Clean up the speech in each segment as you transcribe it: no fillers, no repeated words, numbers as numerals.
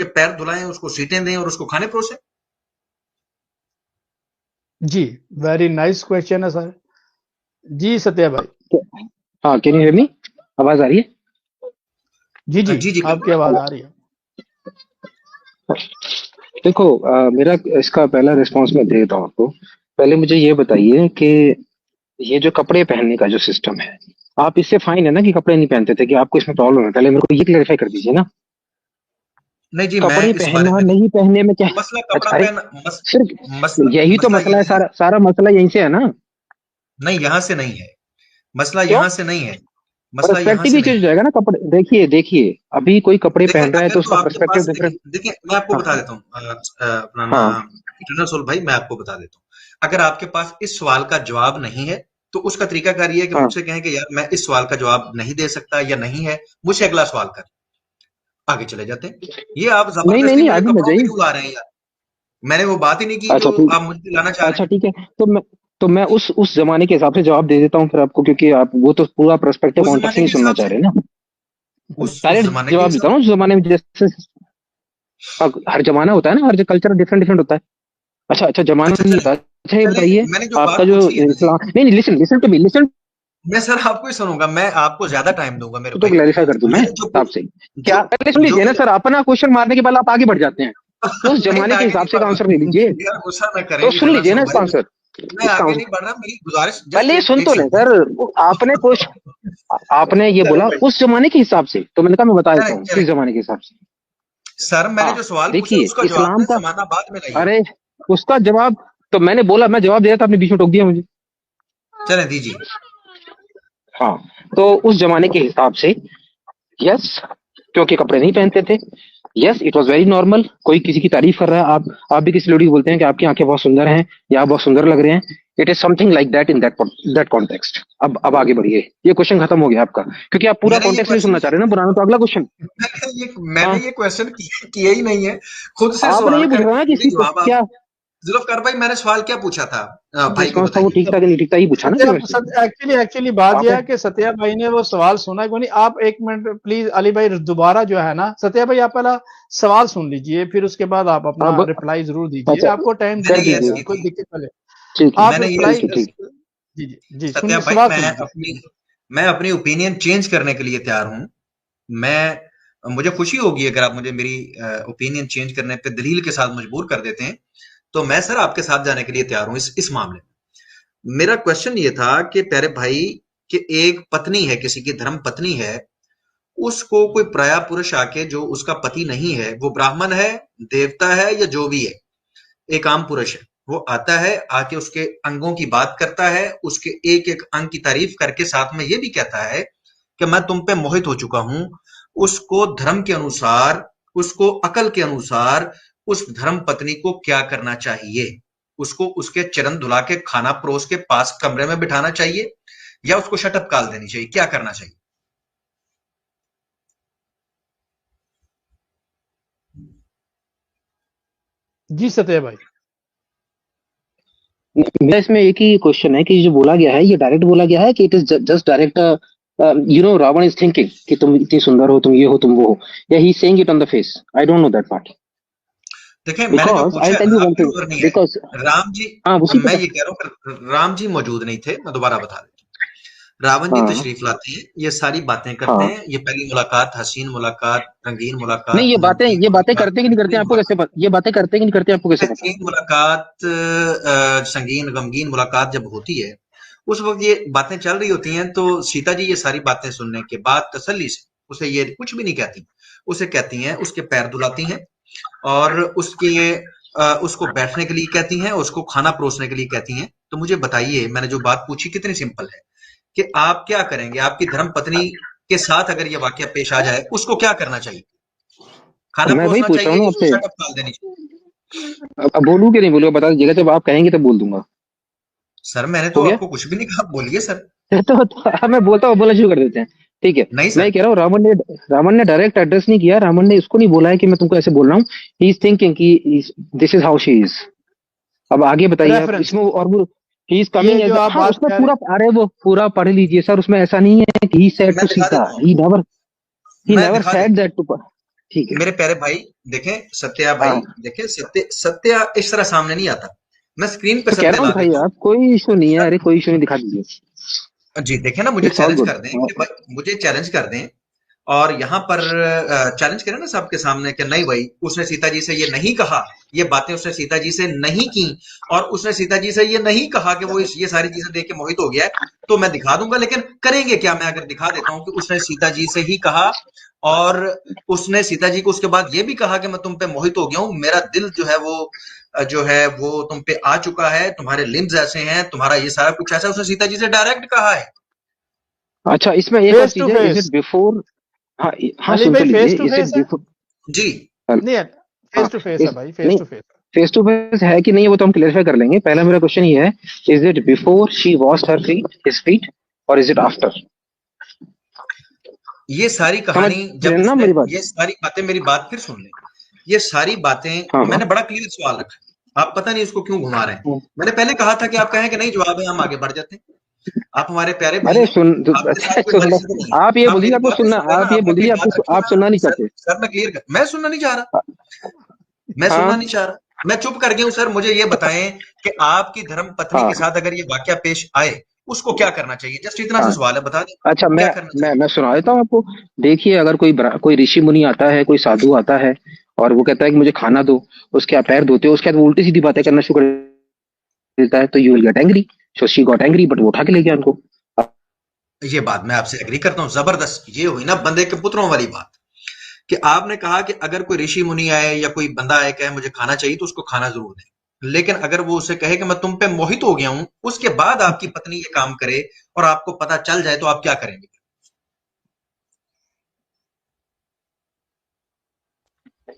पैर धुलाएं, उसको सीटें दें और उसको खाने परोसें। जी, वेरी नाइस क्वेश्चन है सर। जी सत्या भाई। हाँ, कैन यू हियर मी? आवाज आ रही है? जी जी, जी आपकी आवाज आ रही है। देखो, मेरा इसका पहला रिस्पॉन्स मैं दे देता हूँ आपको। पहले मुझे ये बताइए कि ये जो कपड़े पहनने का जो सिस्टम है, आप इससे फाइन है ना कि कपड़े नहीं पहनते थे, कि आपको इसमें प्रॉब्लम है? पहले मेरे को ये क्लेरिफाई कर दीजिए ना। नहीं जी, मैं कपड़े इस बारे पहनना में नहीं पहनने में क्या? मसला कपड़ा अच्छा, अरे पहन मस, सिर्फ मसला यही तो मसला मसला ये है, है। सारा सारा मसला यहीं से है ना? नहीं, यहाँ से नहीं है मसला, क्यों? यहाँ से नहीं है मसला, यहाँ पर्सपेक्टिव से ही नहीं चेंज हो है। जाएगा ना। कपड़े देखिए देखिए, अभी कोई कपड़े देखिए, पहन रहा है अगर तो तो उसका आपके पर्सपेक्टिव पास, डिफरेंट। देखिए मैं आपको हाँ बता देता हूँ, अपना हाँ। नाम इटर्नल सोल भाई, मैं आपको बता देता हूँ। अगर आपके पास इस सवाल का जवाब नहीं है, तो उसका तरीकाकार ये है कि हाँ, मुझसे कहें कि यार मैं इस सवाल का जवाब नहीं दे सकता या नहीं है, मुझसे अगला सवाल कर, आगे चले जाते हैं। ये आप नहीं नहीं जबरदस्ती नहीं, मुझे आगे मत कपड़ों पे जाइए। क्यों ला रहे हैं यार? मैंने वो बात ही नहीं की अच्छा जो ठीक। आप मुझे दिलाना चाह रहे अच्छा हैं। ठीक है, तो मैं उस जमाने के हिसाब से जवाब दे देता हूँ फिर आपको, क्योंकि आप वो तो पूरा पर्सपेक्टिव उस कॉन्टेक्स्ट जमाने नहीं के सुनना हिसाब चाह से, रहे ना। उस डायरेक्ट जमाने के जवाब देता हिसाब हूँ, उस जमाने में जैसे हर जमाना होता है ना, हर कल्चर डिफरेंट डिफरेंट होता है। अच्छा अच्छा, जमाना अच्छा नहीं चले होता। अच्छा ये चले बताइए, मैंने जो आपका बात जो पूछी है ना जी, इस्लाम, नहीं नहीं, listen listen to me, listen मैं सर आपको ही सुनूंगा, मैं आपको ज्यादा टाइम दूंगा मेरे तो भाई। क्लैरिफाई कर दूं मैं मैंने आपसे। जो क्या पहले सुन जो लीजिए ना भी सर, अपना क्वेश्चन मारने के बाद आप आगे बढ़ जाते हैं। तो उस नहीं, मैं जमाने के आगे नहीं हिसाब से बढ़ का आंसर दे रहा लीजिए। यार, गुस्सा ना करें तो जी सुन टनल लीजिए ना सोल इसका भाई। आंसर। मैं इसका आगे आंसर नहीं बढ़ रहा, मेरी गुजारिश जस्ट पहले ये एक सुन एक तो ले सेकंड। सर। आपने क्वेश्चन, आपने ये चलो बोला भाई, उस जमाने के हिसाब से, तो मैंने कहा मैं बता देता चले हूँ चले किस जमाने के हिसाब से। सर, मैंने हाँ, जो सवाल पूछा देखिए उसका जवाब इस्लाम दें, का, जमाना बाद में लाइए। अरे उसका जवाब तो मैंने बोला, मैं जवाब दे रहा था, आपने बीच में टोक दिया मुझे। चले दीजिए। हाँ, तो उस जमाने के हिसाब से यस, क्योंकि कपड़े नहीं पहनते थे। Yes, it was very normal. कोई किसी की तारीफ कर रहा है, आप भी किसी लड़की को बोलते हैं कि आपकी आंखें बहुत सुंदर हैं या आप बहुत सुंदर लग रहे हैं। It is something like that in that context. अब आगे बढ़िए, ये क्वेश्चन खत्म हो गया आपका, क्योंकि आप पूरा मैंने ये कॉन्टेक्स्ट नहीं क्वेश्चन सुनना चाह रहे ना, बनाना तो अगला क्वेश्चन। मैंने हाँ, ये क्वेश्चन किया ही नहीं है। खुद से आपने सवाल ये पूछा था करके ना कि खुद ही इसकी जवाब आप। क्या जुल्फकार भाई, मैंने सवाल क्या पूछा था? भाई को रिस्पॉन्स था, वो बताइए। ठीक था कि नहीं ठीक था, ये पूछा ना सत्या फिर वैसे। एक्चुअली एक्चुअली बात यह आपने है कि सत्या भाई ने वो सवाल सुना क्यों नहीं। आप एक मिनट प्लीज अली भाई दोबारा जो है ना, सत्या भाई आप पहला सवाल सुन लीजिए, फिर उसके बाद आप अपना अब रिप्लाई जरूर दीजिए, अच्छा आपको टाइम मैंने कर दिया ये अर्ज दीजिए। जाएगा, की कोई थी दिक्कत पहले ठीक है, आप मैंने ये अर्ज रिप्लाई। ठीक है, की ठीक। थी जी जी जी, सत्या सुनिए भाई, सवाल सुन लीजिए। मैं अपनी ओपिनियन चेंज करने के लिए तैयार हूं। मैं मुझे खुशी होगी अगर आप मुझे मेरी ओपिनियन चेंज करने पे दलील के साथ मजबूर कर देते हैं, तो मैं सर आपके साथ जाने के लिए तैयार हूं इस मामले में। मेरा क्वेश्चन ये था कि प्यारे भाई, कि एक पत्नी है, किसी की धर्म पत्नी है, उसको कोई पराया पुरुष आके, जो उसका पति नहीं है, वो ब्राह्मण है, देवता है या जो भी है, एक आम पुरुष है, वो आता है, आके उसके अंगों की बात करता है, उसके एक एक अंग की तारीफ करके साथ में ये भी कहता है कि मैं तुम पे मोहित हो चुका हूं। उसको धर्म के अनुसार, उसको अकल के अनुसार उस धर्म पत्नी को क्या करना चाहिए? उसको उसके चरण धुला के, खाना परोस के, पास कमरे में बिठाना चाहिए या उसको शटअप काल देनी चाहिए? क्या करना चाहिए? जी सत्या भाई। मेरा इसमें एक ही क्वेश्चन है कि जो बोला गया है, ये डायरेक्ट बोला गया है कि it is just direct, Ravan is thinking कि तुम इतनी सुंदर हो, तुम ये हो, तुम वो हो, या he saying it on the face? I don't know that part, देखिए, मैंने जो बिकॉज आई पूछा है टेल ना, यू वन आपके थिंग, ऊपर नहीं है। बिकॉज राम जी, हाँ उसी पे मैं ये कह रहा हूँ कि राम जी मौजूद नहीं थे, मैं दोबारा बता देता हूँ। रावण जी हाँ तशरीफ लाते हैं, ये सारी बातें करते हाँ। हैं, ये पहली मुलाकात, हसीन मुलाकात, रंगीन नहीं, मुलाकात, नमकीन ये बातें मुलाकात, करते कि नहीं करते मीठी आपको कैसे मुलाकात, पता? ये बातें करते कि नहीं करते आपको कैसे पता? बेहतरीन मुलाकात, संगीन गमगीन मुलाकात जब होती है, उस वक्त ये बातें चल रही होती हैं, तो सीता जी ये सारी बातें सुनने के बाद तसल्ली से उसे ये कुछ भी नहीं कहती, उसे कहती हैं, उसके पैर धुलाती हैं और उसको बैठने के लिए कहती हैं, उसको खाना परोसने के लिए कहती हैं। तो मुझे बताइए, मैंने जो बात पूछी कितनी सिंपल है, कि आप क्या करेंगे? आपकी धर्म पत्नी के साथ अगर ये वाकया पेश आ जाए, उसको क्या करना चाहिए? तो खाना मैं वही परोसना पूछ रहा चाहिए हूँ या ना उसको आपसे। शटअप डाल देनी चाहिए? अब बोलूँ कि नहीं बोलूँ बता दीजिएगा, जब आप कहेंगे तब बोल दूंगा। सर, मैंने हो तो गया? आपको कुछ भी नहीं कहा, बोलिए सर। मैं बोलता हूँ, बोलना शुरू कर देते हैं। ठीक है, नहीं मैं सर। ये कह रहा हूँ, रावण ने डायरेक्ट एड्रेस नहीं किया, रावण ने इसको नहीं बोला है कि मैं तुमको ऐसे बोल रहा हूँ। ही इज थिंकिंग कि this is how she is. अब आगे बताइए आप रेफरेंस, इसमें, और वो ही इज कमिंग ये एज, जो आप हाँ बात उसमें कह रहे पूरा, हैं, अरे वो पूरा पढ़ लीजिए सर, उसमें ऐसा नहीं है कि ही सेड मैं टू दिखा सीता, देता हूँ, ही नेवर मैं दिखा सेड देता दैट टू। ठीक है। मेरे प्यारे भाई, देखें सत्या भाई, हाँ, देखें सत्या इस तरह सामने नहीं आता। मैं स्क्रीन पे तो कह सत्या रहा हूँ ला दिखाइए देता हूँ। आप, कोई इशू नहीं है, सर, अरे कोई इशू नहीं, दिखा दीजिए। जी देखें ना, मुझे इट्स ऑल चैलेंज गुड। कर दें कि भाई, मुझे चैलेंज कर दें और यहाँ पर चैलेंज करें ना सबके सामने कि नहीं भाई, उसने सीता जी से ये नहीं कहा, ये बातें उसने सीता जी से नहीं की, और उसने सीता जी से ये नहीं कहा कि वो ये सारी चीजें देख के मोहित हो गया है। तो मैं दिखा दूंगा, लेकिन करेंगे क्या? मैं अगर दिखा देता हूं कि उसने सीता जी से ही कहा, और उसने सीता जी को उसके बाद ये भी कहा कि मैं तुम पे मोहित हो गया हूं, मेरा दिल जो है वो जो है वो तुम पे आ चुका है, तुम्हारे लिम्स ऐसे हैं, तुम्हारा ये सारा कुछ ऐसा, उसने सीता जी से डायरेक्ट कहा है। अच्छा, इसमें एक और फेस टू चीज है, इज फेस। It before? हाँ, हाँ, अली सुन तो भाई लीजिए, face two is it face है? बिफोर? जी। नहीं है, हाँ, फेस टू फेस है इस भाई, फेस नहीं, to face. Face to face है कि नहीं वो तो हम क्लेरिफाई कर लेंगे। पहला मेरा क्वेश्चन ये है, is it before she washed her feet, his feet, और इज इट आफ्टर? ये सारी समझ कहानी रहे जब हैं ना उसने, मेरी बात? ये सारी बातें, मेरी बात फिर सुन लें। ये सारी बातें, हाँ, हाँ। मैंने बड़ा क्लियर सवाल रखा, आप पता नहीं इसको क्यों घुमा रहे हैं। मैंने पहले कहा था कि आप कहें कि नहीं जवाब है, हम आगे बढ़ जाते हैं। आप हमारे प्यारे भाई अरे हैं, सुन आपके अच्छा, साथ कोई सुन लो। मर्जी नहीं है। आप ये आप बोलिए मेरी आपको बात तो सुनना, सुन लेना, आप ये आपने बोलिए अपनी आपको बात रखी आप ना। सुनना नहीं सर, चाहते। सर मैं क्लियर कर, मैं सुनना नहीं चाह रहा, मैं सुनना हाँ, नहीं चाह रहा, मैं चुप कर गया हूं। सर मुझे ये बताएं कि आपकी धर्म पत्नी के हाँ, साथ अगर ये वाकया पेश आए, उसको क्या करना चाहिए? जस्ट इतना सा हाँ। सवाल है, बता दें अच्छा, क्या करना चाहिए। मैं सुना देता हूँ आपको। देखिए, अगर कोई ऋषि मुनि आता है, कोई साधु आता है, और वो कहता है कि मुझे खाना दो, उसके आप पैर धोते हो, उसके बाद वो उल्टी सीधी बातें करना शुरू कर देता है, तो you will get angry. So she got angry, but वो उठा के ले गया उनको। ये बात मैं आपसे एग्री करता हूं, जबरदस्त। ये हुई ना बंदे के पुत्रों वाली बात, कि आपने कहा कि अगर कोई ऋषि मुनि आए या कोई बंदा आए कहे मुझे खाना चाहिए, तो उसको खाना जरूर दें। लेकिन अगर वो उसे कहे कि मैं तुम पे मोहित हो गया हूं, उसके बाद आपकी पत्नी ये काम करे और आपको पता चल जाए, तो आप क्या करेंगे?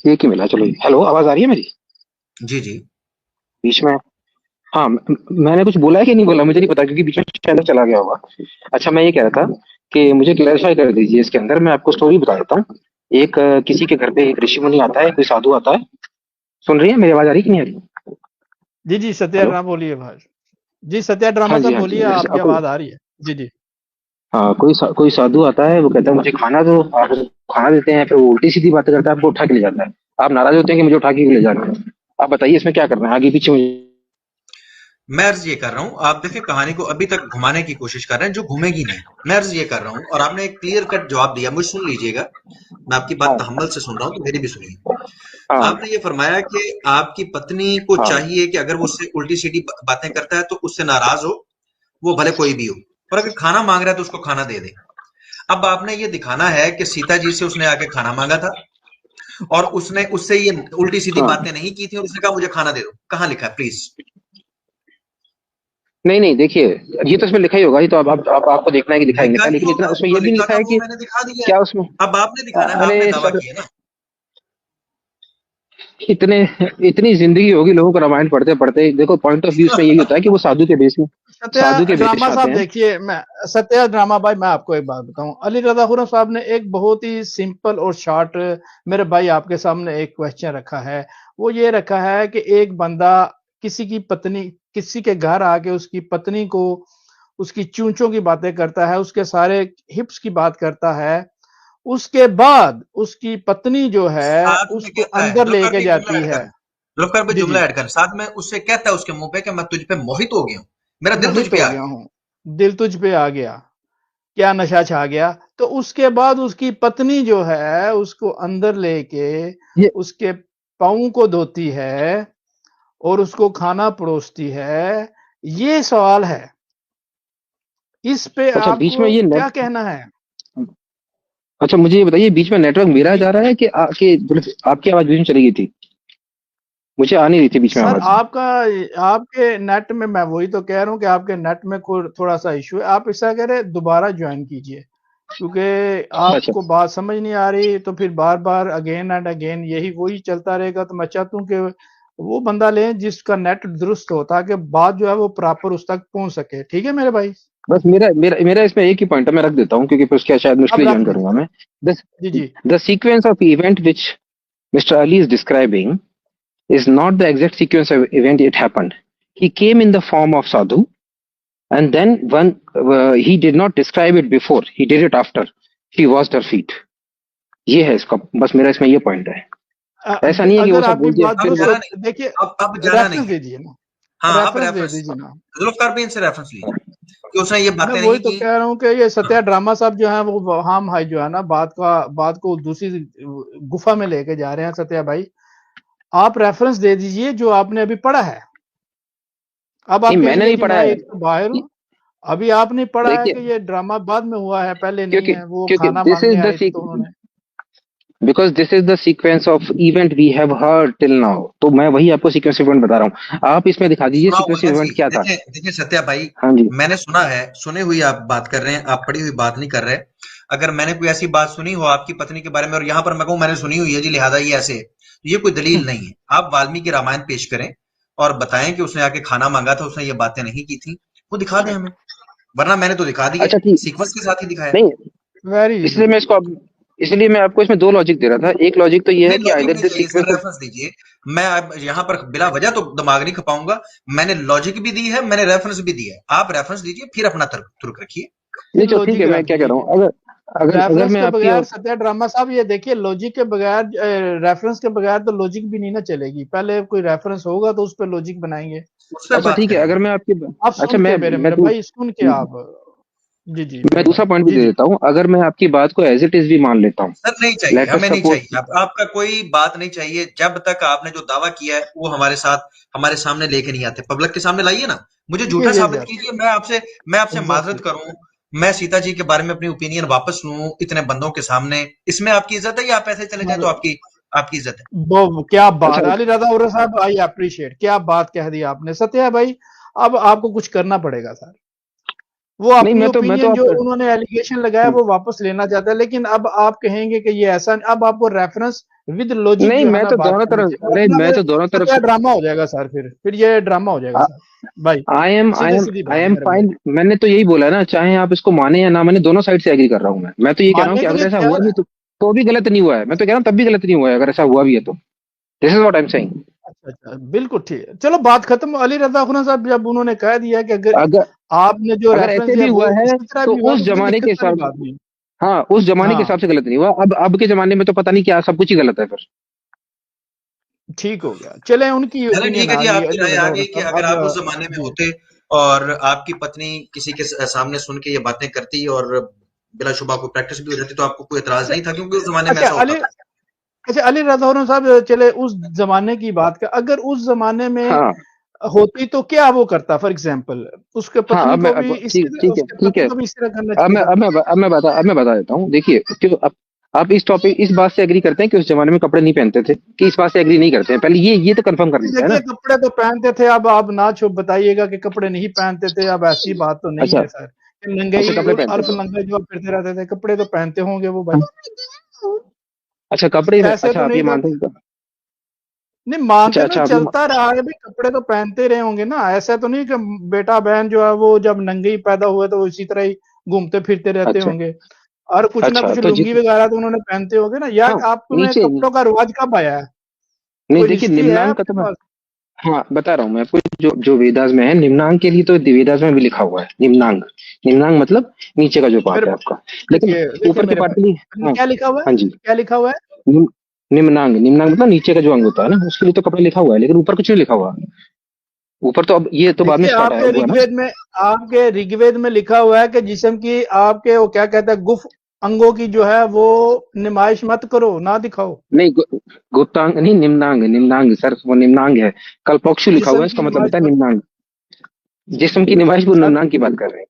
एक ही मिला, चलो। हेलो, आवाज आ रही है मेरी? जी जी। बीच में। हाँ, मैंने कुछ बोला है कि नहीं बोला, मुझे नहीं पता, क्योंकि बीच में शायद चला गया होगा। अच्छा, मैं ये कह रहा था कि मुझे क्लैरिफाई कर दीजिए इसके अंदर। मैं आपको स्टोरी बता देता हूँ। एक किसी के घर पे एक ऋषि मुनि आता है, कोई साधु आता है। सुन रही है? मेरी आवाज आ रही कि नहीं आ रही? जी जी, सत्या हेलो। ड्रामा बोलिए भाई। जी सत्या ड्रामा हाँ जी, साहब हाँ बोलिए, जी, जैसे आपकी कोई, आवाज आ रही है। जी जी। हाँ, कोई साधु आता है, वो कहता है मुझे खाना दो, आप उसको खाना देते हैं, फिर वो उल्टी सीधी बातें करता है, आपको उठा के ले जाता है। आप नाराज होते हैं कि मुझे उठा के क्यों ले जा रहे हैं? आप बताइए इसमें क्या करना है, आगे पीछे मुझे। मैं अर्ज ये कर रहा हूं, आप देखिए कहानी को अभी तक घुमाने की कोशिश कर रहे हैं, जो घूमेगी नहीं। मैं अर्ज ये कर रहा हूं, और आपने एक क्लियर कट जवाब दिया, मुझे सुन लीजिएगा। मैं आपकी बात हाँ, तहम्मुल से सुन रहा हूं, तो मेरी भी सुनिए। हाँ, आपने ये फरमाया कि आपकी पत्नी को हाँ, चाहिए कि अगर वो उससे उल्टी सीधी बातें करता है, तो उससे नाराज हो, वो भले कोई भी हो, और अगर खाना मांग रहा है तो उसको खाना दे दे। अब आपने ये दिखाना है कि सीता जी से उसने आके खाना मांगा था, और उसने उससे ये उल्टी सीधी हाँ। बातें नहीं की थी, और उसने कहा मुझे खाना दे दो। कहां लिखा है प्लीज? नहीं, नहीं, देखिए, ये तो इसमें लिखा ही होगा, ये तो अब आपको देखना है कि लिखा है कि नहीं लिखा लिखा है, ही लेकिन इतना होगा, उसमें जो ये भी लिखा लिखा था है वो कि मैंने दिखा दिया है। क्या उसमें। अब आपने दिखाना है, अरे आपने दावा सर, किया ना। इतने इतनी जिंदगी होगी लोगों को रामायण पढ़ते पढ़ते। देखो, पॉइंट ऑफ व्यू इसमें यही होता है कि वो साधु सत्या के वेश ड्रामा में आते साहब हैं। देखिए, मैं सत्या ड्रामा भाई, मैं आपको एक बात बताऊं, अली रजा खुरम साहब ने एक बहुत ही सिंपल और शॉर्ट, मेरे भाई आपके सामने एक क्वेश्चन रखा है। वो ये रखा है कि एक बंदा किसी की पत्नी, किसी के घर आके उसकी पत्नी को उसकी चूंचों की बातें करता है, उसके सारे हिप्स की बात करता है, उसके बाद उसकी पत्नी जो है साथ में उसको कहता है, अंदर जुल्फकार लेके भी एक जुमला जाती ऐड है। कर, जुल्फकार भी जी जुमला जी। ऐड कर, साथ में उससे कहता है उसके मुंह पे कि मैं तुझ पे मोहित हो गया हूं, मेरा दिल तुझ मोहित पे हो आ गया गया। हूं, दिल तुझ पे आ गया, क्या नशा छा गया। तो उसके बाद उसकी पत्नी जो है उसको अंदर लेके ये उसके पाँव को धोती है और उसको खाना परोसती है। ये सवाल है, इस पे अच्छा, बीच आपको में ये क्या नेट कहना है? अच्छा, मुझे ये बताइए, बीच में नेटवर्क मेरा जा रहा है कि आपकी आवाज बीच में चली गई थी? मुझे आ नहीं रही थी बीच में सर आवाज। आपका, आपके नेट में, मैं वही तो कह रहा हूँ कि आपके नेट में कोई थोड़ा सा इशू है। आप ऐसा करें, दोबारा ज्वाइन कीजिए, क्योंकि अच्छा, आपको बात समझ नहीं आ रही तो फिर बार बार अगेन एंड अगेन यही वही चलता रहेगा। तो मैं चाहता हूँ कि वो बंदा लें जिसका नेट दुरुस्त हो, ताकि बात जो है वो प्रॉपर उस तक पहुंच सके। ठीक है मेरे भाई? बस मेरा इसमें एक ही पॉइंट है, मैं रख देता हूँ, क्योंकि फिर उसके बाद शायद अब मुश्किल रख ज्वाइन दें। करूंगा मैं। द जी जी। The sequence of event which mister Ali is describing is not the exact sequence of event it happened. He came in the form of sadhu, and then he did not describe it before. He did it after. She washed her feet. ये है इसका, बस मेरा इसमें ये point है। ऐसा नहीं है कि वो अगर सब आपकी बोल दिया बात अब दुरुस्त जाना हो, नहीं, देखिए अब जाना नहीं रेफरेंस है। दीजिए ना, हाँ, अब रेफरेंस दे रेफरेंस दीजिए ना। जुल्फ़िकार भी इनसे रेफरेंस लीजिए कि उसने ये मैं बातें वही नहीं तो की। कह रहा हूँ कि ये हाँ, सत्या ड्रामा साहब जो है वो हम भाई जो है ना बात को दूसरी गुफा में लेके जा रहे हैं। सत्या भाई आप रेफरेंस दे दीजिए जो आपने अभी पढ़ा है। अब नहीं आप मैंने कहेंगे नहीं कि पढ़ा मैं है। एक तो बाहर हूँ, अभी आपने पढ़ा है देखिए, कि ये ड्रामा बाद में हुआ है, पहले नहीं क्योंकि है, वो क्योंकि खाना दिस मांगने इज द आई थी तो उन्होंने। Because this is the sequence of event we have heard till now, तो मैं वही आपको सीक्वेंस इवेंट बता रहा हूँ। आप इसमें दिखा दीजिए सुना होगा सीक्वेंस ना इवेंट जी। क्या था। देखिए देखिए सत्या भाई, हाँ जी। मैंने सुना है, सुनी हुई आप बात कर रहे हैं, आप पढ़ी हुई बात नहीं कर रहे। अगर मैंने कोई ऐसी बात सुनी हो आपकी पत्नी के बारे में और यहाँ पर मैं कहूँ मैंने सुनी हुई है जी लिहाजा ये ऐसे है, तो ये कोई दलील नहीं है। आप वाल्मीकि रामायण पेश करें और बताएं कि उसने आके खाना मांगा था, उसने ये बातें नहीं की थी, वो दिखा दें हमें। वरना मैंने तो दिखा दिए, अच्छा ठीक। सीक्वेंस के साथ ही दिखाया। नहीं, वेरी इजी। इसलिए मैं इसको इसलिए मैं आपको इसमें दो लॉजिक दे रहा था। एक लॉजिक तो ये है नहीं, कि लॉजिक आइदर नहीं दिस चाहिए सर, सीक्वेंस। रेफरेंस दीजिए। मैं अब यहाँ पर बिला वजह तो दिमाग नहीं खपाऊंगा। मैंने लॉजिक भी दी है, मैंने रेफरेंस भी दिया है। आप रेफरेंस दीजिए, फिर अपना तर्क तुर्क रखिए। नहीं तो ठीक लॉजिक है, आप मैं क्या कह रहा दीजिए, हूँ, अगर अगर अगर रेफरेंस मैं के आपकी बगैर सत्या ड्रामा साहब ये देखिए, लॉजिक के बगैर रेफरेंस के बगैर तो लॉजिक भी नहीं ना चलेगी। पहले कोई रेफरेंस होगा तो उस पर लॉजिक बनाएंगे। उससे अच्छा बात ठीक है, अगर करेंगे। मैं आपकी आप अच्छा सुन के मेरे मैं मेरे भाई सुन के आप। जी जी मैं मेरे दूसरा भाई। पॉइंट भी जी दे जी। देता हूँ। अगर मैं आपकी बात को एज इट इज भी मान लेता हूँ, सर नहीं चाहिए, लेट अस हमें नहीं सपोज। चाहिए। आपका कोई बात नहीं चाहिए जब तक आपने जो दावा किया है वो हमारे साथ हमारे सामने लेके नहीं आते। पब्लिक के सामने लाइए ना, मुझे झूठा ये साबित कीजिए। मैं आपसे माजरत एग्जैक्टली। करूं, मैं सीता जी के बारे में अपनी ओपिनियन वापस लूं इतने बंदों के सामने। इसमें आपकी इज्जत है या आप ऐसे चले जाए तो आपकी आपकी इज्जत है? वो क्या अच्छा बात, अली रजा उर्रा साहब आई अप्रिशिएट, क्या बात कह दी आपने सत्या भाई। अब आपको कुछ करना पड़ेगा सर। वो नहीं, अपनी मैं तो ओपिनियन जो आप उन्होंने एलिगेशन लगाया वो वापस लेना चाहता है, लेकिन अब आप कहेंगे कि ये ऐसा नहीं। अब आपको रेफरेंस विद लॉजिक नहीं, जो है मैं ना तो बात दोनों करनी तरफ, चाहिए, अरे वरना मैं फिर तो दोनों तरफ सत्या से ड्रामा हो जाएगा सर। फिर ये ड्रामा हो जाएगा सर भाई। आई एम सीधे सीधी बात फाइन। मेरे भाई। मैंने तो यही बोला ना, चाहे आप इसको माने या ना माने, दोनों साइड से एग्री कर रहा हूँ। मैं तो ये कह रहा हूँ मानने कि के अगर लिए ऐसा हुआ तैयार भी है। तो भी गलत नहीं हुआ है। मैं तो कह रहा हूँ तब भी गलत नहीं हुआ है अगर ऐसा हुआ भी है तो। This is what I am saying. अच्छा अच्छा बिल्कुल ठीक है, चलो बात खत्म। अली रजा खुना साहब जब उन्होंने कह दिया कि अगर अगर आपने जो अगर रेफरेंस ऐसे दिया भी वो हुआ है इसी तरह तो भी हुआ उस तो कोई जमाने के दिक्कत वाली हिसाब से, बात नहीं। हाँ उस जमाने के हाँ हिसाब से गलत नहीं हुआ। अब के जमाने में तो पता नहीं क्या, सब कुछ ही गलत है फिर। ठीक हो गया, चले उनकी चले ओपिनियन ठीक है आ जी, गई आपकी अली राय रजा आ खुना गई कि साहब। अगर अब आप उस जमाने में जी होते और आपकी पत्नी किसी के सामने सुन के ये बातें करती और बिलाशुबा कोई प्रैक्टिस भी हो जाती तो आपको कोई एतराज अच्छा नहीं था, क्योंकि उस जमाने में अच्छा ऐसा होता अली था। अच्छा अली रजा खुना साहब चले उस जमाने की बात कर, अगर उस जमाने में हाँ होती तो क्या वो करता फॉर एग्जाम्पल, उसके हाँ, पत्नी अब मैं को भी इसी ठीक ठीक है उसके ठीक पति है। को भी इस तरह करना चाहिए था। अब मैं बता देता हूँ। देखिए, क्यों आप इस बात से एग्री करते हैं कि उस जमाने में कपड़े नहीं पहनते थे, कि इस बात से एग्री नहीं करते हैं? पहले ये तो कंफर्म कर लेते हैं देखिए ना। कपड़े तो पहनते थे, अब आप ना छुप बताइएगा कि कपड़े नहीं पहनते थे। अब ऐसी बात तो नहीं अच्छा है सर कि नंगे अच्छा, ही कपड़े पहनते अल्फ नंगे जो फिरते रहते थे। कपड़े तो पहनते होंगे वो थे। भाई। अच्छा कपड़े में, ऐसे अच्छा तो आप नहीं ये था। मानते हैं? नहीं अच्छा मानते तो अच्छा, आप ये चलता रहा है भाई, कपड़े तो पहनते रहे होंगे ना। ऐसा तो नहीं कि बेटा बहन जो है वो जब नंगे ही पैदा हुए तो इसी तरह ही घूमते फिरते रहते अच्छा होंगे। और कुछ ना अच्छा कुछ तो लुंगी वगैरह तो उन्होंने पहनते होंगे ना। या हाँ आप में नीचे, कपड़ों का रिवाज कब आया है? नहीं कोई देखिए हिस्ट्री है निम्नांक का आपके तो मैं, पास? हाँ बता रहा हूँ मैं आपको। जो जो वेदास में है निम्नांक के लिए, तो वेदास में भी लिखा हुआ है निम्नांग। निम्नांग मतलब नीचे का जो पार्ट मेरे है आपका। लेकिन देखिए देखिए ऊपर के मेरे पार्ट के लिए, भाई हाँ क्या लिखा हुआ है? हाँ जी। क्या लिखा हुआ है? निम, निम्नांग निम्नांग मतलब नीचे का जो अंग होता है ना, उसके लिए तो कपड़ा लिखा हुआ है, लेकिन ऊपर कुछ नहीं लिखा हुआ। ऊपर तो अब ये तो बाद में देखिए स्टार्ट आया हुआ है ना। आपके ऋग्वेद में लिखा हुआ है कि जिस्म की आपके वो क्या कहता है गुफ अंगों की जो है वो नुमाइश मत करो, ना दिखाओ। नहीं गुप्तांग नहीं, निम्नांग निम्नांग सर, वो निम्नांग है। कल्पोक्षु लिखा हुआ जिस्म है, की इसका मतलब नुमाइश होता है मत निम्नांग। जिस्म की निमाइश, वो सर। निम्नांग की बात कर रहे हैं।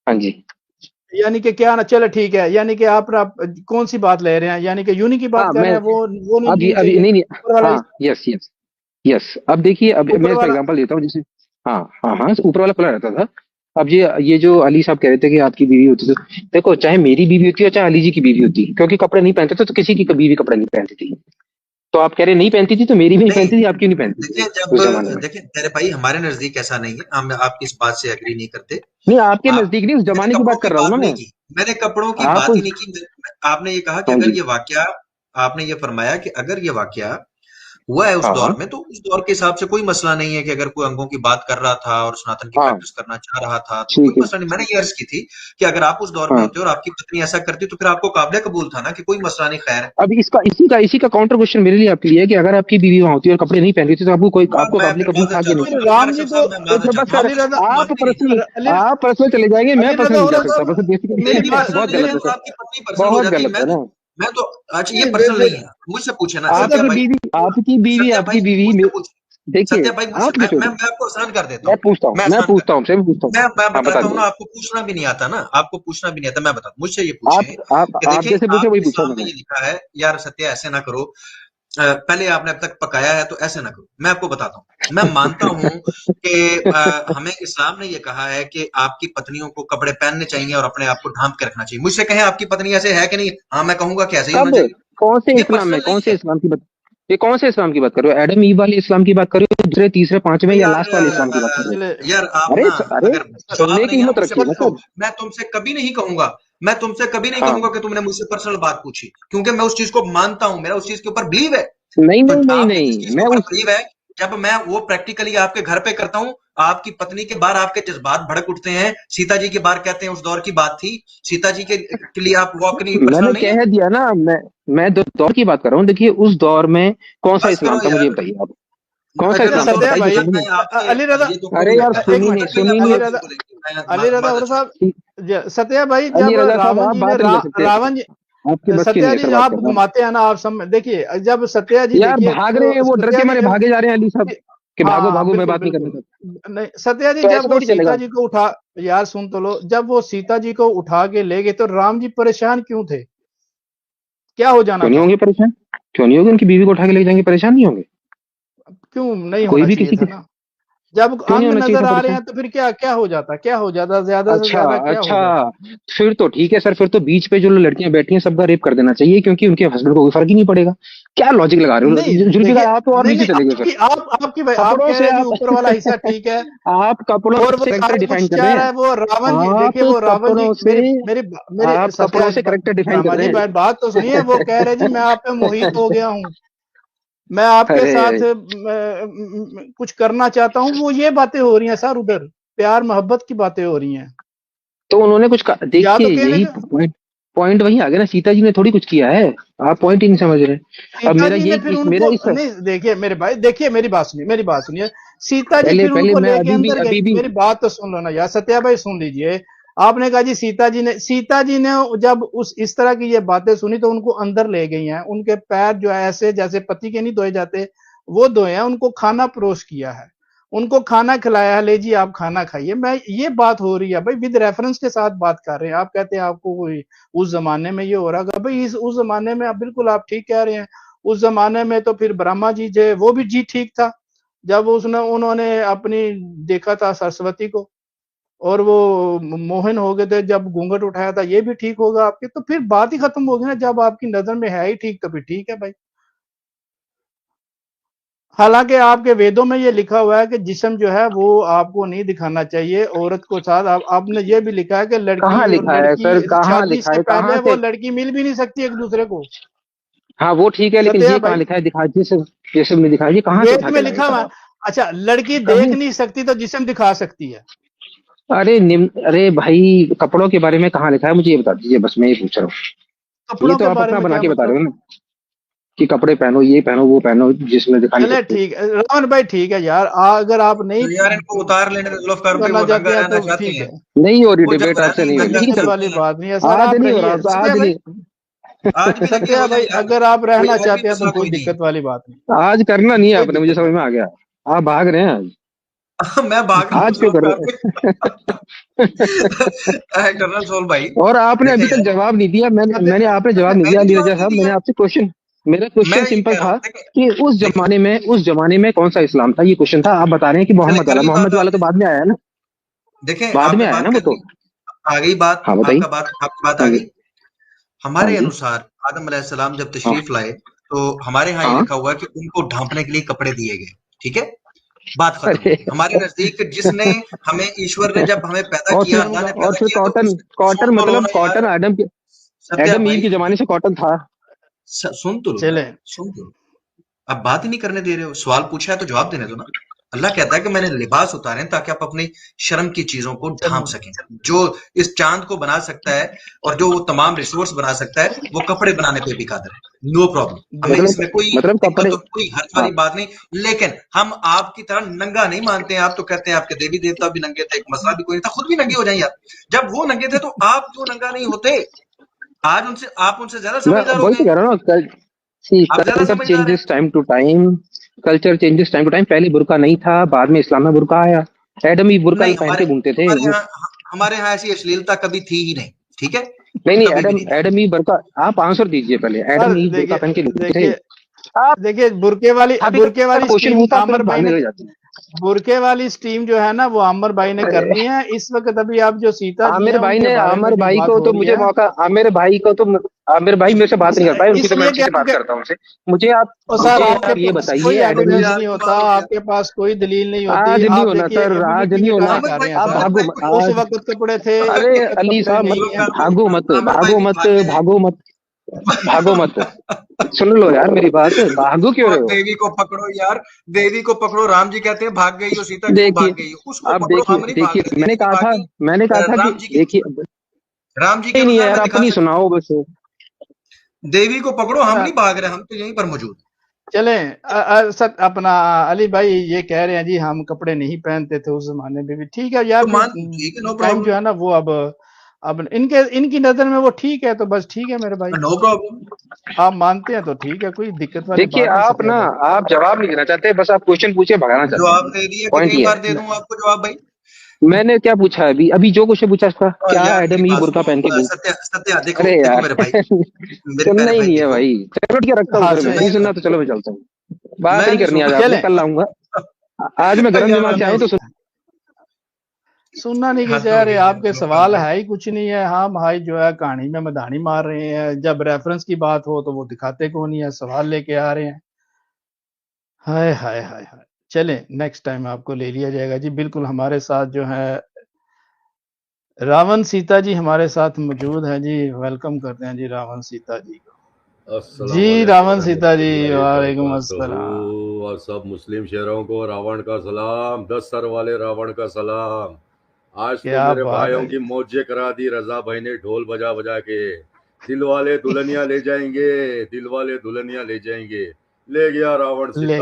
हाँ जी। यानी कि क्या ना, चलो ठीक है, यानी कि आप कौन सी बात ले रहे हैं? यानी कि यूनी की बात हाँ कर मैं रहे हैं, वो नहीं अभी होनी अभी चाहिए नहीं नहीं, ऊपर वाला हाँ यस यस यस। अब देखिए, अब ऊपर मैं इसका वाला। एग्जांपल देता हूँ जैसे, हाँ हाँ हाँ, ऊपर वाला खुला रहता था। अब ये जो अली साहब कह रहे थे कि आपकी बीवी होती, तो देखो चाहे मेरी बीवी होती है चाहे अली जी की बीवी होती, क्योंकि कपड़े नहीं पहनते थे तो किसी की बीवी कपड़े नहीं पहनती थी। तो आप कह रहे नहीं पहनती थी, तो मेरी भी नहीं नहीं, पहनती थी, आपकी नहीं पहनती थी देखिए उस जमाने जब में। देखिए तेरे भाई हमारे नजदीक ऐसा नहीं है, हम आपकी इस बात से एग्री नहीं करते। नहीं आपके आप नजदीक नहीं, उस मैंने जमाने की कपड़ों बात की कर रहा हूँ बात ना नहीं मैं। की, मैंने कपड़ों की आप बात ही उस, नहीं की। आपने ये कहा कि हाँ अगर जी ये वाकया, आपने ये फरमाया कि अगर ये वाकया हुआ है उस हाँ दौर हाँ में, तो उस दौर के हिसाब से कोई मसला नहीं है कि अगर कोई अंगों की बात कर रहा था और सनातन की हाँ, प्रैक्टिस करना चाह रहा था तो कोई ठीक है। मसला नहीं। मैंने ये अर्ज की थी कि अगर आप उस दौर में हाँ, होते और आपकी पत्नी ऐसा करती तो फिर आपको काबिल कबूल था ना कि कोई मसला नहीं, खैर है। अब इसी का काउंटर क्वेश्चन मेरे लिए आपके लिए है कि अगर आपकी बीवी वहां होती और कपड़े नहीं पहन रही थी तो आपको मैं काबिल फिर कबूल था माजरत कि चाहता हूँ, नहीं? फिर राम जी मेरे को, साहब मैं माजरत बस चाहता हूँ, कर, अली रजा, आप मानते नहीं थे। अली आप पर्सनल चले जाएंगे, मैं अली पर्सनल रजा नहीं जा उरा सकता, बस साहब, बेसिकली मेरी मेरी बात पर्सनल बहुत नहीं गलत है है तो सर, आपकी पत्नी पर्सनल हो बहुत जाती है। गलत है ना। मैं तो अच्छा, ये नहीं पर्सनल नहीं है, मुझसे पूछे ना आप सत्या अगर भाई। बीवी सत्या भाई आपकी बीवी मुझसे पूछे, देखिए, सत्या भाई मुझसे, आप मुझे छोड़िए, मैं आपको आसान कर देता मैं हूँ, पूछता हूँ मैं मैं आसान कर पूछता हूँ आपसे, मैं पूछता हूँ। मैं हाँ, बता बताता हूँ ना, दीजिए। आपको पूछना भी नहीं आता ना, आपको पूछना भी नहीं आता, मैं बताता हूँ। मुझसे ये पूछे कि आप देखिए जैसे पूछे वही आपके पूछा सामने मैंने। ये लिखा है, यार सत्या ऐसे ना करो, पहले आपने अब तक पकाया है तो ऐसे ना करो। मैं आपको बताता हूँ, मैं मानता हूँ कि हमें इस्लाम ने ये कहा है कि आपकी पत्नियों को कपड़े पहनने चाहिए और अपने आप को ढांप के रखना चाहिए। मुझसे कहें आपकी पत्नी ऐसे है कि नहीं, हाँ मैं कहूंगा कि ऐसे ही होना कब? चाहिए। कौन से ये इस्लाम में? पर्सनल कौन नहीं से है। इस्लाम की बात? ये कौन से इस्लाम की बात कर रहे हो? एडम ईव वाले इस्लाम की बात कर रहे हो, दूसरे तीसरे पांचवें या यार लास्ट वाले इस्लाम की बात कर रहे चले, हो? यार आप अरे ना, अरे, अगर सुनने जवाब की नहीं है ना हिम्मत मुझसे रखिए ना पूछो, सर। मैं तुमसे कभी नहीं कहूंगा, मैं तुमसे कभी नहीं हाँ, कहूंगा कि तुमने मुझसे पर्सनल बात पूछी, क्योंकि मैं उस चीज को मानता हूं, मेरा उस चीज के ऊपर बिलीव है। नहीं तो नहीं नहीं आपके जिस चीज नहीं, के मैं ऊपर उस बिलीव है, जब मैं वो प्रैक्टिकली आपके घर पे करता हूँ, आपकी पत्नी के बाहर आपके जज्बात भड़क उठते हैं। सीता जी के बाहर कहते हैं उस दौर की बात थी, सीता जी के लिए आप वॉक नहीं, पर्सनल मैंने नहीं है। कह दिया ना, मैं दौर की बात कर रहा हूँ। देखिए, उस दौर में कौन सा बस करो इस्लाम था, मुझे यार, बताइए आप। कौन सा अच्छा इस्लाम था, जनरल सत्या सोल बताइए भाई, जल्दी में। आपने अली रजा, ये तो कोई अरे नहीं यार, लगता, एक एक मिनट, मिनट तक आप अली सुनिए। बात रजा, बोलेंगे, मैं अली रजा माजरत उरा चाहता साहब, सत्या भाई, अली जब रजा साहब, रावण आप जी ने बात नहीं कर सकते, रावण जी, आपकी बस की नहीं सत्या है जी सर बात आप करना। घुमाते हैं ना, आप सब देखिए, जब सत्या जी यार देखिए भाग रहे हैं, तो वो डर सत्या के जी मारे जब, भागे जा रहे हैं अली साहब, कि भागो हाँ भागो, मैं बिल्कुल बात नहीं करना बिल्कुल, चाहता। नहीं सत्या जी, तो जब ऐसे वो थोड़ी सीता चलेगा। जी को उठा, यार सुन तो लो, जब वो सीता जी को उठा के ले गए तो राम जी परेशान क्यों थे? क्या हो जाना क्यों नहीं था? होंगे परेशान? क्यों नहीं होंगे? उनकी बीवी को उठा के ले जाएंगे, परेशान नहीं होंगे? क्यों नहीं कोई होना भी चाहिए किसी था की, ना? जब क्यों नहीं अंग होना चाहिए नजर था आ रहे परेशान? हैं तो फिर क्या क्या हो जाता, क्या हो जाता, ज्यादा से अच्छा ज्यादा क्या हो अच्छा, जाता? फिर तो ठीक है सर, फिर तो बीच पे जो लड़कियां बैठी हैं सबका रेप कर देना चाहिए, क्योंकि उनके हस्बैंड को कोई फर्क ही नहीं पड़ेगा। क्या लॉजिक लगा रहे हो? नहीं जुल्फिकार, देखिए, आप तो और नहीं नीचे नहीं, चले गए सर। आपकी भाई, आप कपड़ों कह से रहे हैं जी आप ऊपर वाला हिस्सा ठीक है, आप कपड़ों और वो से करेक्टर सारा डिफाइन कुछ कर रहे क्या रहा हैं। है वो रावण जी, देखिए आप वो रावण जी, कपड़ों से मेरे आप सत्या कपड़ों से करेक्टर डिफाइन कर रामा रहे जी, हैं। बात तो सुनिए, वो कह रहे जी मैं आप पे मोहित हो गया हूँ, मैं आपके अरे, साथ कुछ करना चाहता हूँ, वो ये बातें हो रही हैं सर, उधर प्यार मोहब्बत की बातें हो रही हैं, तो उन्होंने या देखिए, तो कहने यही का, पॉइंट पॉइंट वही आ गया ना, सीता जी ने थोड़ी कुछ किया है। आप पॉइंट ही नहीं समझ रहे। अब सीता मेरा जी ने फिर यही मेरा उनको, इस नहीं देखिए मेरे भाई, देखिए मेरी बात सुनिए, मेरी बात सुनिए, सीता जी पहले फिर पहले उनको मैं लेके अंदर गई, अभी भी मेरी बात तो सुन लो ना यार, सत्या भाई सुन लीजिए। आपने कहा जी सीता जी ने जब उस इस तरह की ये बातें सुनी तो उनको अंदर ले गई हैं, उनके पैर जो है ऐसे जैसे पति के नहीं धोए जाते, वो धोए हैं, उनको खाना परोस किया है, उनको खाना खिलाया है, ले जी आप खाना खाइए। मैं ये बात हो रही है भाई, विद रेफरेंस के साथ बात कर रहे हैं। आप कहते हैं आपको कोई उस जमाने में ये हो रहा था भाई, उस जमाने में आप बिल्कुल आप ठीक कह रहे हैं। उस जमाने में तो फिर ब्रह्मा जी जो वो भी जी ठीक था, जब उन्होंने अपनी देखा था सरस्वती को, और वो मोहन हो गए थे जब घूंघट उठाया था, ये भी ठीक होगा आपके, तो फिर बात ही खत्म होगी ना, जब आपकी नजर में है ही ठीक तो फिर ठीक है भाई। हालांकि आपके वेदों में ये लिखा हुआ है कि जिस्म जो है वो आपको नहीं दिखाना चाहिए औरत को साथ, आपने ये भी लिखा है कि कहाँ लड़की और लिखा है लड़की सर, कहाँ शादी लिखा से है, कहाँ पहले वो से? लड़की मिल भी नहीं सकती एक दूसरे को। हाँ वो ठीक है, लेकिन सत्या ये कहाँ भाई, लिखा है? दिखा जिसम में दिखा, ये कहाँ से वेद उठा में के लाए लिखा सर हुआ है। आप? अच्छा, लड़की देख कहीं नहीं सकती तो जिस्म दिखा सकती है। अरे भाई, कपड़ों के बारे में कहाँ लिखा है, मुझे ये बता दीजिए, बस मैं ये पूछ रहा हूँ। ये कपड़ों तो के आप बारे अपना में बना क्या के बता रहे मतलब? हो ना, कि कपड़े पहनो, ये पहनो, वो पहनो, जिसमें दिखा नहीं चले सकते। ठीक है रावण भाई, ठीक है यार, अगर आप नहीं तो यार इनको उतार लेने दे जुल्फकार भाई, करना वो चाहते नंगा हैं रहना तो चाहती ठीक हैं, है, नहीं हो रही वो जब डिबेट आपसे, रहना नहीं हो कोई रही, ठीक है दिक्कत चलो। वाली बात नहीं है सर, आज आप नहीं हो रहा, रहिए सत्या आज भाई। नहीं। आज भी लगे सत्या हो जाए भाई यार, अगर आप कोई रहना आज भी चाहते हैं तो मसला कोई कोई नहीं। दिक्कत वाली बात नहीं, आज करना नहीं है कोई आपने, मुझे दिक्कत समझ वाली। में आ गया। आप भाग रहे हैं आज। मैं भाग रहा हूँ आज क्यों कर जुल्फकार रहे भाई। जनरल सोल भाई, और आपने देखें अभी तक यार, जवाब नहीं दिया, सत्या आपने जवाब नहीं मैंने दिया, अली जवाब रजा नहीं साहब, मैंने दिया। आपसे क्वेश्चन, मेरा मैं क्वेश्चन ये सिंपल कह रहा था हूँ, देखें कि देखें उस जमाने में कौन सा इस्लाम था, ये क्वेश्चन था। आप बता रहे हैं कि चले मोहम्मद कर वाला, ली बात मोहम्मद वाला तो आपने, बाद में आया है ना, देखें बाद में आपने आया है बात ना वो कर तो। ली, आ गई बात, हाँ बताइए। आपकी बात आ हाँ गई। जी। हाँ हमारे जी। अनुसार आदम अलैहिस्सलाम जब हाँ तशरीफ लाए तो हमारे यहाँ ये हाँ। लिखा हुआ है कि उनको ढांपने के लिए कपड़े दिए गए। ठीक है, बात खत्म अरे होगी। हमारे नजदीक जिसने हमें, ईश्वर ने जब हमें पैदा किया, अल्लाह ने और पैदा फिर किया, तो कॉटन, उसने, सुन तो लो मतलब ना यार, कॉटन सत्या आदम ईव भाई, के जमाने से कॉटन था। सुन तो लो, चले सुन तो लो। आप बात ही नहीं करने दे रहे हो। सवाल पूछा है तो जवाब देने दो ना। अल्लाह कहता है कि मैंने लिबास उतारे ताकि आप अपनी शर्म की चीजों को ढांप सकें। जो इस चांद को बना सकता है और जो वो तमाम रिसोर्स बना सकता है, वो कपड़े बनाने पे भी कादिर है। नो प्रॉब्लम, हमें इसमें कोई मतलब कपड़े, दिक्कत और कोई हर्ज हाँ वाली बात नहीं। लेकिन हम आपकी तरह नंगा नहीं मानते हैं। आप तो कहते हैं आपके देवी देवता भी नंगे थे, एक मसला भी कोई नहीं था, खुद भी नंगे हो जाए यार। जब वो नंगे थे तो आप क्यों नंगा नहीं होते? आज उनसे, आप उनसे ज्यादा मैं समझदार हो वही गए तो हैं। कह रहा हूँ ना, आप ज्यादा कल्चर समझदार हैं। Changes time to time. Culture changes time to time. पहले बुर्का नहीं था, बाद में इस्लाम में बुर्का आया। एडम ही बुर्का नहीं, पहन के घूमते थे हमारे वो। यहाँ हमारे यहाँ ऐसी अश्लीलता कभी थी ही नहीं। ठीक है, नहीं नहीं, कभी भी एडम नहीं थी। एडम ही बुर्का। आप आंसर दीजिए पहले, सर एडम ही बुर्का देखिए पहन के घूमते थे। देखिए आप देखिए आप ही बुरके वाली क्वेश्चन स्ट्रीम पूछता फिर आमर भाई भागने ने, लग जाते हैं। बुरके वाली स्ट्रीम जो है ना वो आमर भाई ने करनी है इस वक्त। अभी आप जो सीता जी आमिर हैं भाई उनके ने, बारे में आमिर जो भाई बात को हो तो रही मुझे है, मौका, आमिर भाई मेरे से बात नहीं कर पाए, उनकी तो मैं इसलिए कि अच्छे से बात आपके, करता हूँ उनसे। मुझे आप और सर मुझे आपके आप ये पास बताइए, कोई एडम ही, एविडेंस यार नहीं होता, कमाल हो गया। आपके पास कोई दलील नहीं होती। आज नहीं आप होना देखिए सर, आज इम्यूनिटी नहीं के होना। गाने अहमद गा भाई, रहे हैं आप सर। अहमद भागो भाई मत कोई उस आज। वक्त कपड़े थे, अरे इस वक्त अली कपड़े साहब मत, नहीं है। भागो मत, आमिर भाई भागो भी मत, भाग गए। भागो मत, भागो मत। सुन लो यार मेरी बात, भागो क्यों और रहे हो? देवी को पकड़ो यार, देवी को पकड़ो। राम जी कहते हैं भाग गई हो, सीता क्यों देखिए, भाग गई हो? उसको अब पकड़ो, हम नहीं भाग देखिए रहे। देवी नहीं भागी, मैंने कहा था कि राम जी की, देखिए, राम जी के नहीं नहीं मज़ार यार, में दिखा अपनी सकते सुनाओ बस। हैं। देवी को पकड़ो, हम सर नहीं भाग रहे, हम तो यहीं पर मौजूद हैं। चलें, सर अपना अली भाई ये कह रहे हैं जी हम कपड़े नहीं पहनते थे उस जमाने में भी। ठीक है यार, तो फिर मान, ठीक है, नो टाइम जो प्रॉब्लम, है ना वो अब इनकी नजर में वो ठीक है तो बस ठीक है मेरे भाई। No problem. आप मानते हैं तो ठीक है, कोई दिक्कत वाली देखिए बात नहीं आप ना, सफेद भाई। आप जवाब नहीं देना चाहते, बस आप क्वेश्चन पूछे भगाना चाहते जवाब हैं। दे दिया, पॉइंट कितनी ये बार दे है। दूं आपको जवाब भाई? मैंने क्या पूछा है अभी, जो क्वेश्चन पूछा इसका, क्या यार मेरी एडम ही बात बुर्का सुनो, पहन के घूम? सत्या सत्या, देखो अरे देखो यार मेरे भाई, मेरे सुनना प्यारे ही भाई नहीं है देखो। भाई। चलो ठीक है, रखता हूँ हाँ फिर। मैं नहीं सही, सुनना तो चलो मैं चलता हूँ। बात मैं नहीं नहीं करनी आज सुनना आपसे, चलें। कल आऊंगा। आज मैं गर्म यार दिमाग से हद आए तो नहीं, सुन। सुनना नहीं कि हद यार होगी यार, आपके नो सवाल प्रॉब्लम। है ही कुछ नहीं है। हाँ भाई जो है कहानी में मधानी मार रहे हैं, जब रेफरेंस की बात हो तो वो दिखाते को नहीं है, सवाल लेके आ रहे हैं। हाय हाय हाय हाय। चलें नेक्स्ट टाइम आपको ले लिया जाएगा जी। बिल्कुल हमारे साथ जो है रावण सीता जी हमारे साथ मौजूद हैं जी। वेलकम करते हैं जी रावण सीता जी को। अस्सलाम जी वालेकुम रावण सीता जी, रहमतुल्लाहि वालेकुम बरकातहू। अस्सलाम। और सब मुस्लिम शहरों को रावण का सलाम, 10 सर वाले रावण का सलाम। आज तो क्या मेरे बात भाइयों है जी। की मौजे करा दी रजा भाई ने ढोल बजा बजा के। दिल वाले दुल्हनिया ले जाएंगे, दिल वाले दुल्हनिया ले जाएंगे। ले गया रावण ले सीता